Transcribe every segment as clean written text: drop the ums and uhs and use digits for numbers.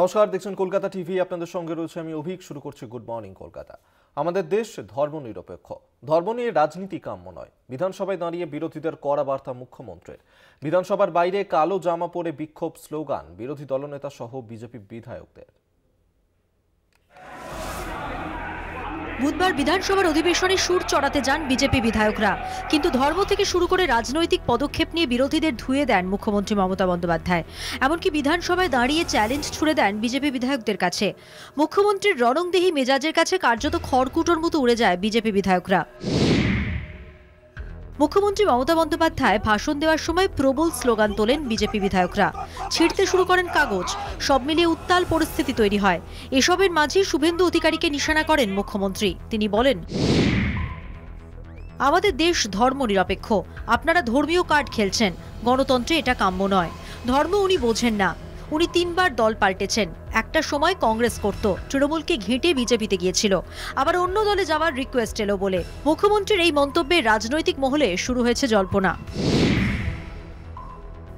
নমস্কার, দেখছেন কলকাতা টিভি। আপনাদের সঙ্গে রয়েছে আমি অভিক। শুরু করছি গুড মর্নিং কলকাতা। আমাদের দেশ ধর্মনিরপেক্ষ, ধর্ম নিয়ে রাজনীতি কাম্য নয়। বিধানসভায় দাঁড়িয়ে বিরোধীদের কড়া বার্তা মুখ্যমন্ত্রীর। বিধানসভার বাইরে কালো জামা পরে বিক্ষোভ, স্লোগান বিরোধী দলনেতা সহ বিজেপি বিধায়কদের। বুধবার বিধানসভার অধিবেশনে সুর চড়াতে যান বিজেপি বিধায়করা, কিন্তু ধর্ম থেকে শুরু করে রাজনৈতিক পদক্ষেপ নিয়ে বিরোধীদের ধুয়ে দেন মুখ্যমন্ত্রী মমতা বন্দ্যোপাধ্যায়। এমনকি বিধানসভায় দাঁড়িয়ে চ্যালেঞ্জ ছুড়ে দেন বিজেপি বিধায়কদের কাছে। মুখ্যমন্ত্রীর রণংদেহী মেজাজের কাছে কার্যত খড়কুটোর মতো উড়ে যায় বিজেপি বিধায়করা। মুখ্যমন্ত্রী মমতা বন্দ্যোপাধ্যায় ভাষণ দেওয়ার সময় প্রবল স্লোগান তোলেন বিজেপি বিধায়করা, ছিঁড়তে শুরু করেন কাগজ। সব মিলিয়ে উত্তাল পরিস্থিতি তৈরি হয়। এসবের মাঝে শুভেন্দু অধিকারীকে নিশানা করেন মুখ্যমন্ত্রী। তিনি বলেন, আমাদের দেশ ধর্ম নিরপেক্ষ, আপনারা ধর্মীয় কার্ড খেলছেন। গণতন্ত্রে এটা কাম্য নয়। ধর্ম উনি বোঝেন না। উনি 3 বার দল পাল্টেছেন। একটা সময় কংগ্রেস করত, তৃণমূলকে ঘেঁটে বিজেপিতে গিয়েছিল, আবার অন্য দলে যাওয়ার রিকোয়েস্ট এলো বলে। মুখ্যমন্ত্রীর এই মন্তব্যে রাজনৈতিক মহলে শুরু হয়েছে জল্পনা।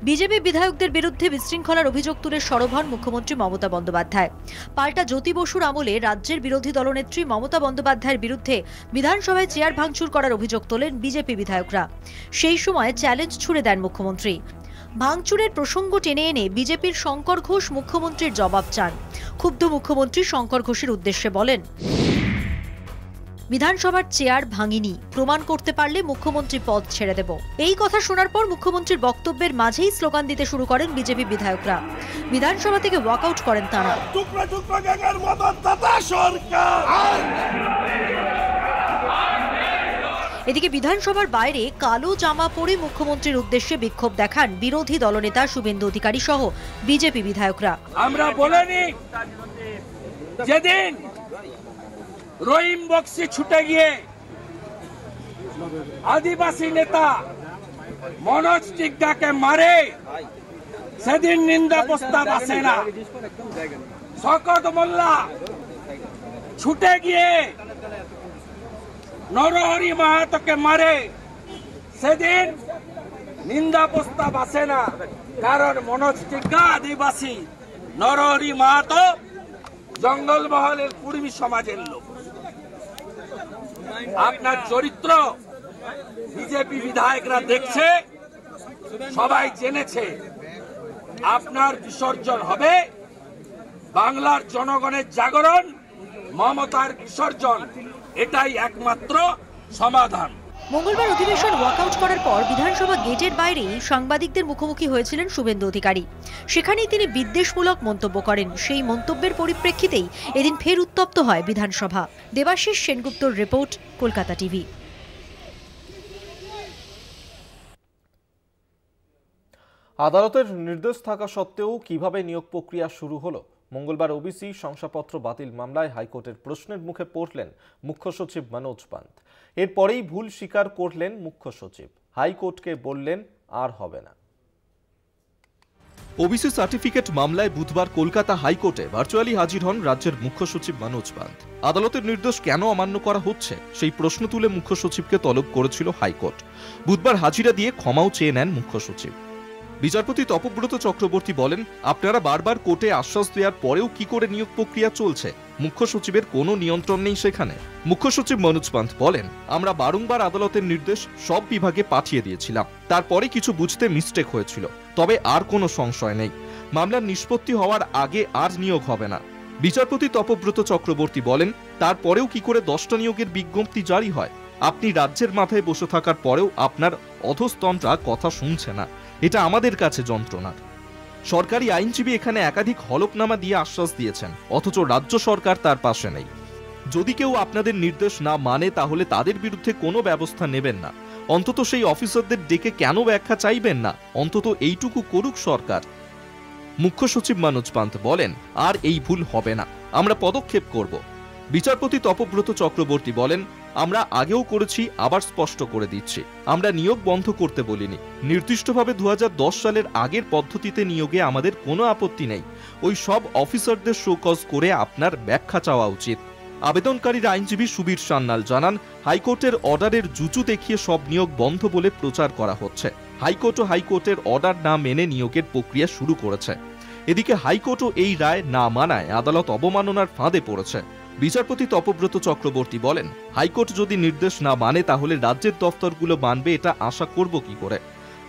বিজেপি বিধায়কদের বিরুদ্ধে বিশৃঙ্খলার অভিযোগ তুলে সরব হন মুখ্যমন্ত্রী মমতা বন্দ্যোপাধ্যায়। পাল্টা জ্যোতি বসুর আমলে রাজ্যের বিরোধী দলনেত্রী মমতা বন্দ্যোপাধ্যায়ের বিরুদ্ধে বিধানসভায় চেয়ার ভাঙচুর করার অভিযোগ তোলেন বিজেপি বিধায়করা। সেই সময় চ্যালেঞ্জ ছুড়ে দেন মুখ্যমন্ত্রী। ভাঙচুরের প্রসঙ্গ টেনে এনে বিজেপির শঙ্কর ঘোষ মুখ্যমন্ত্রীর জবাব চান। ক্ষুব্ধ মুখ্যমন্ত্রী শঙ্কর ঘোষের উদ্দেশ্যে বলেন, বিধানসভার চেয়ার ভাঙিনি, প্রমাণ করতে পারলে মুখ্যমন্ত্রী পদ ছেড়ে দেব। এই কথা শোনার পর মুখ্যমন্ত্রীর বক্তব্যের মাঝেই স্লোগান দিতে শুরু করেন বিজেপি বিধায়করা। বিধানসভা থেকে ওয়াকআউট করেন তাঁরা। এদিকে বিধানসভার বাইরে কালো জামা পরে মুখ্যমন্ত্রীর উদ্দেশ্যে বিক্ষোভ দেখান বিরোধী দলনেতা শুভেন্দু অধিকারী সহ বিজেপি বিধায়করা। আমরা বলিনি যেদিন রহিম বক্সি ছুটে গিয়ে আদিবাসী নেতা মনোজ টিগ্গাকে মারে, সেদিন নিন্দা প্রস্তাব আসে না। শওকত মোল্লা ছুটে গিয়ে নরহরি মাহাতোকে মারে, সেদিন নিন্দা প্রস্তাব আসে না। কারণ মনোজ টিগ্গা আদিবাসী, নরহরি মাহাতো জঙ্গলমহলের কুর্মী সমাজের লোক। আপনার চরিত্র বিজেপি বিধায়করা দেখছে, সবাই জেনেছে। আপনার বিসর্জন হবে বাংলার জনগণের জাগরণ, মমতার বিসর্জন। এটাই একমাত্র সমাধান। মঙ্গলবার অধিবেশন ওয়াকআউট করার পর বিধানসভা গেটের বাইরেই সাংবাদিকদের মুখোমুখি হয়েছিলেন শুভেন্দু অধিকারী। সেখানেই তিনি বিদ্বেষমূলক মন্তব্য করেন। সেই মন্তব্যের পরিপ্রেক্ষিতেই এদিন ফের উত্তপ্ত হয় বিধানসভা। দেবাশিস সেনগুপ্তর রিপোর্ট, কলকাতা টিভি। আদালতের নির্দেশ থাকা সত্ত্বেও কিভাবে নিয়োগ প্রক্রিয়া শুরু হলো? মঙ্গলবার ওবিসি শংসাপত্র বাতিল মামলায় হাইকোর্টের প্রশ্নের মুখে পড়লেন মুখ্য সচিব মনোজ পান্ত। এরপরেই ভুল স্বীকার করলেন মুখ্য সচিব। হাইকোর্টকে বললেন আর হবে না। ওবিসি সার্টিফিকেট মামলায় বুধবার কলকাতা হাইকোর্টে ভার্চুয়ালি হাজির হন রাজ্যের মুখ্য সচিব মনোজ পান্ত। আদালতের নির্দেশ কেন অমান্য করা হচ্ছে সেই প্রশ্ন তুলে মুখ্য সচিবকে তলব করেছিল হাইকোর্ট। বুধবার হাজিরা দিয়ে ক্ষমাও চেয়ে নেন মুখ্য সচিব। বিচারপতি তপব্রত চক্রবর্তী বলেন, আপনারা বারবার কোর্টে আশ্বাস দেওয়ার পরেও কি করে নিয়োগ প্রক্রিয়া চলছে? মুখ্য সচিবের কোনো নিয়ন্ত্রণ নেই সেখানে। মুখ্য সচিব মনোজ পান্ত বলেন, আমরা বারংবার আদালতের নির্দেশ সব বিভাগে পাঠিয়ে দিয়েছিলাম, তারপরে কিছু বুঝতে মিস্টেক হয়েছিল। তবে আর কোনো সংশয় নেই, মামলার নিষ্পত্তি হওয়ার আগে আর নিয়োগ হবে না। বিচারপতি তপব্রত চক্রবর্তী বলেন, তারপরেও কি করে 10টা নিয়োগের বিজ্ঞপ্তি জারি হয়? আপনি রাজ্যের মাথায় বসে থাকার পরেও আপনার অধস্তনরা কথা শুনছে না, এটা আমাদের কাছে যন্ত্রণার। সরকারি আইনজীবী এখানে একাধিক হলফনামা দিয়ে আশ্বাস দিয়েছেন, অথচ রাজ্য সরকার তার পাশে নেই। যদি কেউ আপনাদের নির্দেশ না মানে তাহলে তাদের বিরুদ্ধে কোনো ব্যবস্থা নেবেন না। অন্তত সেই অফিসারদের ডেকে কেন ব্যাখ্যা চাইবেন না? অন্তত এইটুকু করুক সরকার। মুখ্য সচিব মনোজ পান্ত বলেন, আর এই ভুল হবে না, আমরা পদক্ষেপ করব। বিচারপতি তপব্রত চক্রবর্তী বলেন, আমরা আগেও করেছি, আবার স্পষ্ট করে দিচ্ছি, আমরা নিয়োগ বন্ধ করতে বলিনি। নির্দিষ্টভাবে 2010 সালের আগের পদ্ধতিতে নিয়োগে আমাদের কোনো আপত্তি নেই। ওই সব অফিসারদের শোকজ করে আপনার ব্যাখ্যা চাওয়া উচিত। আবেদনকারীর আইনজীবী সুবীর সান্যাল জানান, হাইকোর্টের অর্ডারের জুজু দেখিয়ে সব নিয়োগ বন্ধ বলে প্রচার করা হচ্ছে। হাইকোর্টের অর্ডার না মেনে নিয়োগের প্রক্রিয়া শুরু করেছে। এদিকে হাইকোর্টও এই রায় না মানায় আদালত অবমাননার ফাঁদে পড়েছে। বিচারপতি তপব্রত চক্রবর্তী বলেন, হাইকোর্ট যদি নির্দেশ না মানে তাহলে রাজ্যের দফতরগুলো মানবে এটা আশা করব কি করে?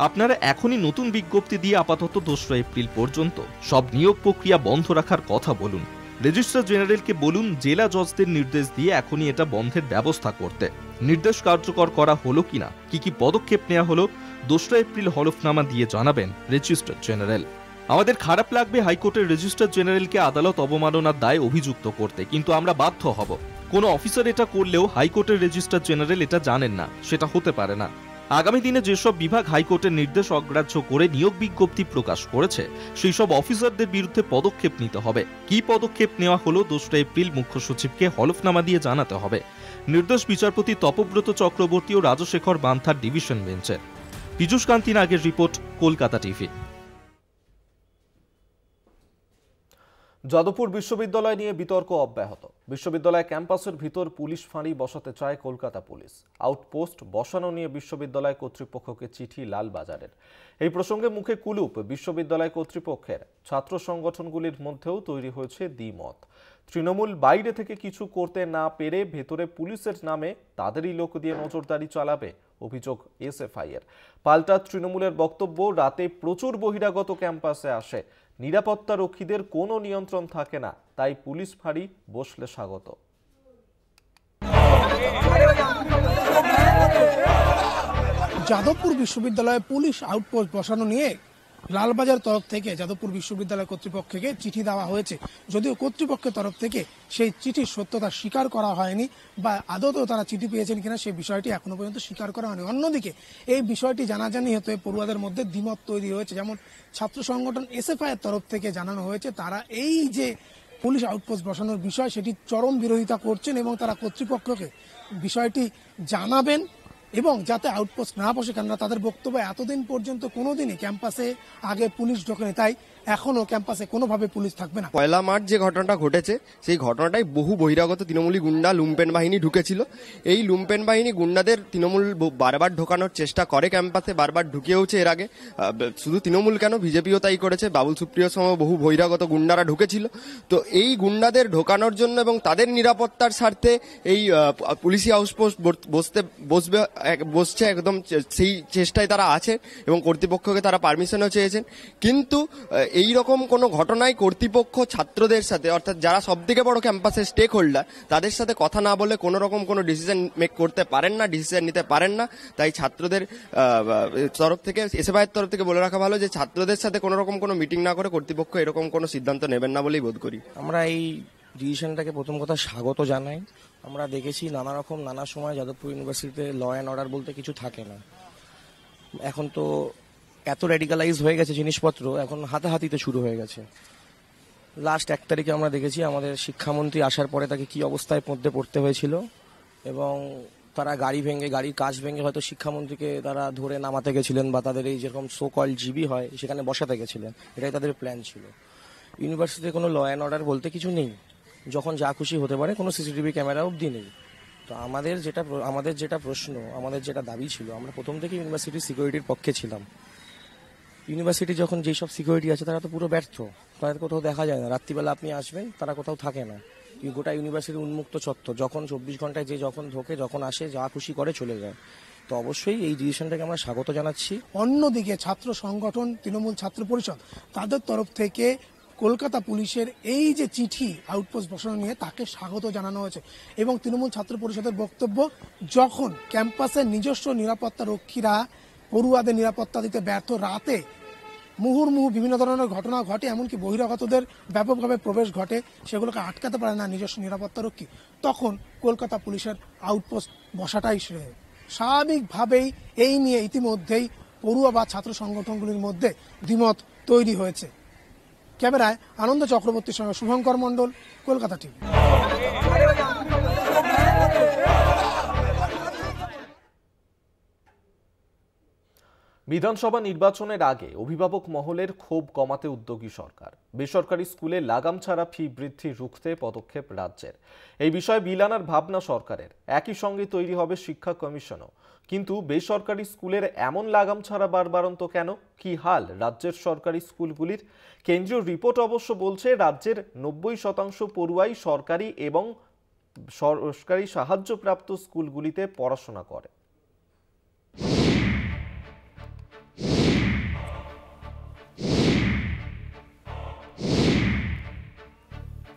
আপনারা এখনই নতুন বিজ্ঞপ্তি দিয়ে আপাতত 2রা এপ্রিল পর্যন্ত সব নিয়োগ প্রক্রিয়া বন্ধ রাখার কথা বলুন। রেজিস্ট্রার জেনারেলকে বলুন জেলা জজদের নির্দেশ দিয়ে এখনই এটা বন্ধের ব্যবস্থা করতে। নির্দেশ কার্যকর করা হলো কিনা, কি পদক্ষেপ নেওয়া হলো 2রা এপ্রিল হলফনামা দিয়ে জানাবেন রেজিস্ট্রার জেনারেল। আমাদের খারাপ লাগবে হাইকোর্টের রেজিস্ট্রার জেনারেলকে আদালত অবমাননার দায়ে অভিযুক্ত করতে, কিন্তু আমরা বাধ্য হব। কোনো অফিসার এটা করলেও হাইকোর্টের রেজিস্ট্রার জেনারেল এটা জানেন না, সেটা হতে পারে না। আগামী দিনে যেসব বিভাগ হাইকোর্টের নির্দেশ অগ্রাহ্য করে নিয়োগ বিজ্ঞপ্তি প্রকাশ করেছে সেই সব অফিসারদের বিরুদ্ধে পদক্ষেপ নিতে হবে। কি পদক্ষেপ নেওয়া হলো 2রা এপ্রিল মুখ্য সচিবকে হলফনামা দিয়ে জানাতে হবে। নির্দেশ বিচারপতি তপব্রত চক্রবর্তী ও রাজশেখর বান্থার ডিভিশন বেঞ্চের। পীযূষ কান্তি নাগের রিপোর্ট, কলকাতা টিভি। যাদবপুর বিশ্ববিদ্যালয় নিয়ে বিতর্ক অব্যাহত। বিশ্ববিদ্যালয় ক্যাম্পাসের ভিতর পুলিশ ফাঁড়ি বসাতে চায় কলকাতা পুলিশ। আউটপোস্ট বসানো নিয়ে বিশ্ববিদ্যালয় কর্তৃপক্ষকে চিঠি লালবাজারের। এই প্রসঙ্গে মুখে কুলুপ বিশ্ববিদ্যালয় কর্তৃপক্ষের। ছাত্র সংগঠনগুলির মধ্যেও তৈরি হয়েছে দ্বিমত। তৃণমূল বাইরে থেকে কিছু করতে না পেরে ভেতরে পুলিশের নামে তাদেরই লোক দিয়ে নজরদারি চালাবে, অভিযোগ এসএফআই এর। পাল্টা তৃণমূলের বক্তব্য, রাতে প্রচুর বহিরাগত ক্যাম্পাসে আসে, নিরাপত্তা রক্ষীদের কোনো নিয়ন্ত্রণ থাকে না, তাই পুলিশ ফাঁড়ি বসলে স্বাগত। যাদবপুর বিশ্ববিদ্যালয়ে পুলিশ আউটপোস্ট বসানো নিয়ে লালবাজার তরফ থেকে যাদবপুর বিশ্ববিদ্যালয় কর্তৃপক্ষকে চিঠি দেওয়া হয়েছে। যদিও কর্তৃপক্ষের তরফ থেকে সেই চিঠির সত্যতা স্বীকার করা হয়নি বা আদতেও তারা চিঠি পেয়েছেন কিনা সেই বিষয়টি এখনো পর্যন্ত স্বীকার করা হয়নি। অন্যদিকে এই বিষয়টি জানাজানি হতে পড়ুয়াদের মধ্যে দ্বিমত তৈরি হয়েছে। যেমন ছাত্র সংগঠন এসএফআই এর তরফ থেকে জানানো হয়েছে তারা এই যে পুলিশ আউটপোস্ট বসানোর বিষয় সেটি চরম বিরোধিতা করছেন এবং তারা কর্তৃপক্ষকে বিষয়টি জানাবেন এবং যাতে আউটপোস্ট না বসে। কেননা তাদের বক্তব্য, এতদিন পর্যন্ত কোনোদিনই ক্যাম্পাসে আগে পুলিশ ঢোকেনি, তাই এখনো ক্যাম্পাসে কোনোভাবে পুলিশ থাকবে না। 1 মার্চ যে ঘটনাটা ঘটেছে সেই ঘটনাটাই বহু বহিরাগত তৃণমূলী গুন্ডা লুম্পেন বাহিনী ঢুকেছিল। এই লুম্পেন বাহিনী গুন্ডাদের তৃণমূল বারবার ঢোকানোর চেষ্টা করে ক্যাম্পাসে, বারবার ঢুকেওছে এর আগে। শুধু তৃণমূল কেন, বিজেপিও তাই করেছে। বাবুল সুপ্রিয় সহ বহু বহিরাগত গুন্ডারা ঢুকেছিল। তো এই গুন্ডাদের ঢোকানোর জন্য এবং তাদের নিরাপত্তার স্বার্থে এই পুলিশি আউটপোস্ট বসছে, একদম সেই চেষ্টায় তারা আছে এবং কর্তৃপক্ষকে তারা পারমিশনও চেয়েছেন। কিন্তু এই রকম কোনো ঘটনায় কর্তৃপক্ষ ছাত্রদের সাথে, অর্থাৎ যারা সব থেকে বড় ক্যাম্পাসের স্টেক হোল্ডার, তাদের সাথে কথা না বলে কোনো রকম কোনো ডিসিশন মেক করতে পারেন না, ডিসিশন নিতে পারেন না। তাই ছাত্রদের তরফ থেকে, এসএফআইয়ের তরফ থেকে বলে রাখা ভালো যে ছাত্রদের সাথে কোনো রকম কোনো মিটিং না করে কর্তৃপক্ষ এরকম কোনো সিদ্ধান্ত নেবেন না বলেই বোধ করি। আমরা এই ডিসিশনটাকে প্রথম কথা স্বাগত জানাই। আমরা দেখেছি নানা সময় যাদবপুর ইউনিভার্সিটিতে ল অ্যান্ড অর্ডার বলতে কিছু থাকে না। এখন তো এত রেডিকালাইজ হয়ে গেছে জিনিসপত্র, এখন হাতাহাতিতে শুরু হয়ে গেছে। লাস্ট 1 তারিখে আমরা দেখেছি আমাদের শিক্ষামন্ত্রী আসার পরে তাকে কি অবস্থায় মধ্যে পড়তে হয়েছিল এবং তারা গাড়ির কাজ ভেঙে হয়তো শিক্ষামন্ত্রীকে তারা ধরে নামাতে গেছিলেন বা তাদের এই যেরকম সো কল জিবি হয় সেখানে বসাতে গেছিলেন। এটাই তাদের প্ল্যান ছিল। ইউনিভার্সিটিতে কোনো ল অ্যান্ড অর্ডার বলতে কিছু নেই, যখন যা খুশি হতে পারে, কোনো সিসিটিভি ক্যামেরা অবধি নেই। তো আমাদের যেটা প্রশ্ন, আমাদের যেটা দাবি ছিল, আমরা প্রথম থেকে ইউনিভার্সিটির সিকিউরিটির পক্ষে ছিলাম। ইউনিভার্সিটি যখন যেসব সিকিউরিটি আছে তারা তো পুরো ব্যর্থ, তাদের কোথাও দেখা যায় না। রাত্রিবেলা আপনি আসবেন, তারা কোথাও থাকে না। গোটা ইউনিভার্সিটি উন্মুক্ত চত্বর, যখন 24 ঘন্টায় যে যখন ঢোকে, যখন আসে, যা খুশি করে চলে যায়। তো অবশ্যই এই ডিসিশনটাকে আমরা স্বাগত জানাচ্ছি। অন্যদিকে ছাত্র সংগঠন তৃণমূল ছাত্র পরিষদ তাদের তরফ থেকে কলকাতা পুলিশের এই যে চিঠি আউটপোস্ট বসানো নিয়ে তাকে স্বাগত জানানো হয়েছে এবং তৃণমূল ছাত্র পরিষদের বক্তব্য, যখন ক্যাম্পাসের নিজস্ব নিরাপত্তা রক্ষীরা পড়ুয়াদের নিরাপত্তা দিতে ব্যর্থ, রাতে মুহুর্মুহু বিভিন্ন ধরনের ঘটনা ঘটে, এমনকি বহিরাগতদের ব্যাপকভাবে প্রবেশ ঘটে, সেগুলোকে আটকাতে পারে না নিজস্ব নিরাপত্তা রক্ষী, তখন কলকাতা পুলিশের আউটপোস্ট বসাটাই শ্রেয়। স্বাভাবিকভাবেই এই নিয়ে ইতিমধ্যেই পড়ুয়া বা ছাত্র সংগঠনগুলির মধ্যে দ্বিমত তৈরি হয়েছে। ক্যামেরায় আনন্দ চক্রবর্তীর সঙ্গে শুভঙ্কর মণ্ডল, কলকাতা টিভি। বিধানসভা নির্বাচনের আগে অভিভাবক মহলের ক্ষোভ কমাতে উদ্যোগী সরকার। বেসরকারি স্কুলে লাগাম ছাড়া ফি বৃদ্ধি রুখতে পদক্ষেপ রাজ্যের। এই বিষয়ে বিল আনার ভাবনা সরকারের। একই সঙ্গে তৈরি হবে শিক্ষা কমিশনও। কিন্তু বেসরকারি স্কুলের এমন লাগাম ছাড়া বাড়বাড়ন্ত কেন? কি হাল রাজ্যের সরকারি স্কুলগুলির? কেন্দ্রীয় রিপোর্ট অবশ্য বলছে রাজ্যের 90% পড়ুয়াই সরকারি এবং সরকারি সাহায্যপ্রাপ্ত স্কুলগুলিতে পড়াশোনা করে।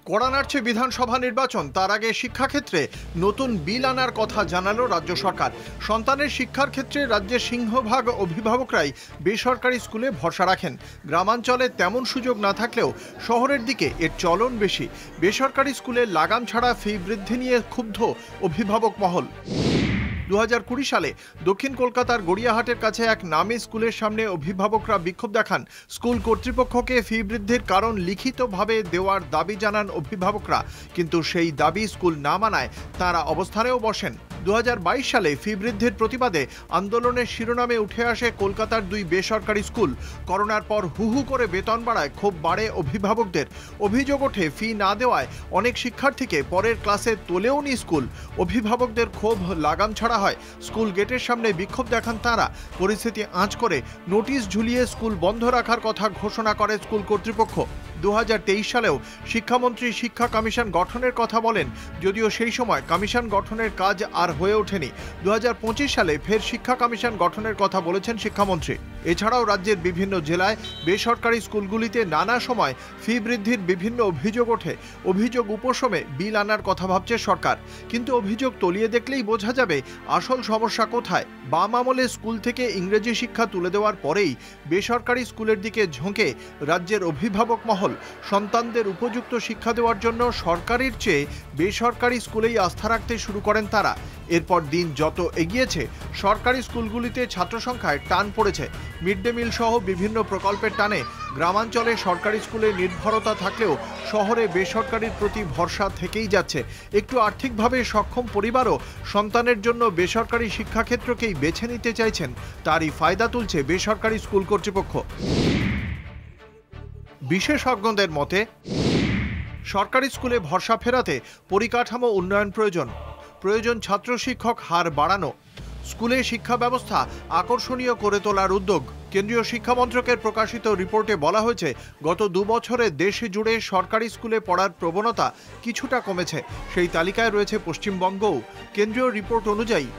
কড়া নাড়ছে বিধানসভা নির্বাচন, তার আগে শিক্ষাক্ষেত্রে নতুন বিল আনার কথা জানালো রাজ্য সরকার। সন্তানের শিক্ষার ক্ষেত্রে রাজ্যের সিংহভাগ অভিভাবকরাই বেসরকারি স্কুলে ভরসা রাখেন। গ্রামাঞ্চলে তেমন সুযোগ না থাকলেও শহরের দিকে এর চলন বেশি। বেসরকারি স্কুলে লাগাম ছাড়া ফি বৃদ্ধি নিয়ে ক্ষুব্ধ অভিভাবক মহল। 2020 সালে দক্ষিণ কলকাতার গড়িয়াহাটের কাছে এক নামী স্কুলের সামনে অভিভাবকরা বিক্ষোভ দেখান। স্কুল কর্তৃপক্ষকে ফি বৃদ্ধির কারণ লিখিতভাবে দেওয়ার দাবি জানান অভিভাবকরা, কিন্তু সেই দাবি স্কুল না মানায় তারা অবস্থানেও বসেন। 2022 সালে ফি বৃদ্ধির প্রতিবাদে আন্দোলনের শিরোনামে উঠে আসে কলকাতার 2 বেসরকারি স্কুল। করোনার পর হু হু করে বেতন বাড়ায় ক্ষোভ বাড়ে অভিভাবকদের। অভিযোগ ওঠে ফি না দেওয়ায় অনেক শিক্ষার্থীকে পরের ক্লাসে তোলেও নি স্কুল। অভিভাবকদের ক্ষোভ লাগাম ছাড়া হয়। স্কুল গেটের সামনে বিক্ষোভ দেখান তারা। পরিস্থিতি আঁচ করে নোটিশ ঝুলিয়ে স্কুল বন্ধ রাখার কথা ঘোষণা করে স্কুল কর্তৃপক্ষ। 2023 সালেও শিক্ষামন্ত্রী শিক্ষা কমিশন গঠনের কথা বলেন, যদিও সেই সময় কমিশন গঠনের কাজ আর হয়ে ওঠেনি। 2025 সালে ফের শিক্ষা কমিশন গঠনের কথা বলেছেন শিক্ষামন্ত্রী। এছাড়াও রাজ্যের বিভিন্ন জেলায় বেসরকারি স্কুলগুলিতে নানা সময় ফি বৃদ্ধির বিভিন্ন অভিযোগ ওঠে। অভিযোগ উপশমে বিল আনার কথা ভাবছে সরকার, কিন্তু অভিযোগ তলিয়ে দেখলেই বোঝা যাবে আসল সমস্যা কোথায়। বাম আমলে স্কুল থেকে ইংরেজি শিক্ষা তুলে দেওয়ার পরেই বেসরকারি স্কুলের দিকে ঝোঁকে রাজ্যের অভিভাবক মহল। সন্তানদের উপযুক্ত শিক্ষা দেওয়ার জন্য সরকারের চেয়ে বেসরকারি স্কুলেই আস্থা রাখতে শুরু করেন তারা। এরপর দিন যত এগিয়েছে সরকারি স্কুলগুলিতে ছাত্র সংখ্যায় টান পড়েছে। মিড ডে মিল সহ বিভিন্ন প্রকল্পের টানে গ্রামাঞ্চলে সরকারি স্কুলে নির্ভরতা থাকলেও শহরে বেসরকারির প্রতি ভরসা থেকেই যাচ্ছে। একটু আর্থিকভাবে সক্ষম পরিবারও সন্তানের জন্য বেসরকারি শিক্ষাক্ষেত্রকেই বেছে নিতে চাইছেন। তারই ফায়দা তুলছে বেসরকারি স্কুল কর্তৃপক্ষ। বিশেষজ্ঞদের মতে সরকারি স্কুলে ভরসা ফেরাতে পরিকাঠামো উন্নয়ন প্রয়োজন ছাত্র শিক্ষক হার বাড়ানো, স্কুলে শিক্ষা ব্যবস্থা আকর্ষণীয় করে তোলার উদ্যোগ। কেন্দ্রীয় শিক্ষা মন্ত্রকের প্রকাশিত রিপোর্টে বলা হয়েছে গত 2 বছরে দেশ জুড়ে সরকারি স্কুলে পড়ার প্রবণতা কিছুটা কমেছে। সেই তালিকায় রয়েছে পশ্চিমবঙ্গও। কেন্দ্রীয় রিপোর্ট অনুযায়ী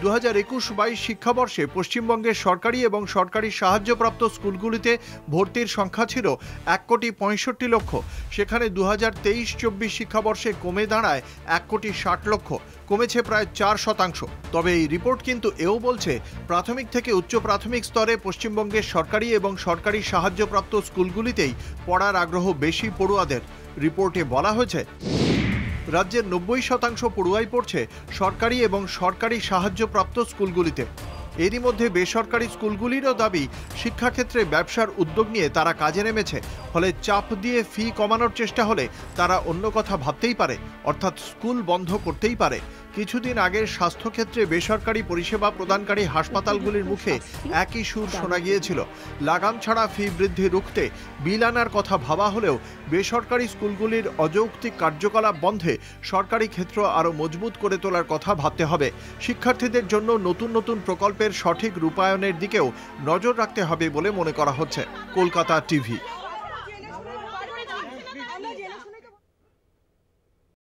2021-22 শিক্ষাবর্ষে পশ্চিমবঙ্গের সরকারি এবং সরকারি সাহায্যপ্রাপ্ত স্কুলগুলিতে ভর্তির সংখ্যা ছিল 1,65,00,000। সেখানে 2023-24 শিক্ষাবর্ষে কমে দাঁড়ায় 1,60,00,000, কমেছে প্রায় 4%। তবে এই রিপোর্ট কিন্তু এও বলছে প্রাথমিক থেকে উচ্চ প্রাথমিক স্তরে পশ্চিমবঙ্গের সরকারি এবং সরকারি সাহায্যপ্রাপ্ত স্কুলগুলিতেই পড়ার আগ্রহ বেশি পড়ুয়াদের। রিপোর্টে বলা হয়েছে রাজ্যের 90% পড়ুয়াই পড়ছে সরকারি এবং সরকারি সাহায্যপ্রাপ্ত স্কুলগুলিতে। এরই মধ্যে বেসরকারি স্কুলগুলিরও দাবি শিক্ষাক্ষেত্রে ব্যবসার উদ্যোগ নিয়ে তারা কাজে নেমেছে। ফলে চাপ দিয়ে ফি কমানোর চেষ্টা হলে তারা অন্য কথা ভাবতেই পারে, অর্থাৎ স্কুল বন্ধ করতেই পারে। কিছুদিন আগে স্বাস্থ্যক্ষেত্রে বেসরকারি পরিষেবা প্রদানকারী হাসপাতালগুলির মুখে একই সুর শোনা গিয়েছিল। লাগাম ছাড়া ফি বৃদ্ধি রুখতে বিল আনার কথা ভাবা হলেও বেসরকারি স্কুলগুলির অযৌক্তিক কার্যকলাপ বন্ধে সরকারি ক্ষেত্র আরও মজবুত করে তোলার কথা ভাবতে হবে। শিক্ষার্থীদের জন্য নতুন নতুন প্রকল্পের সঠিক রূপায়ণের দিকেও নজর রাখতে হবে বলে মনে করা হচ্ছে। কলকাতা টিভি।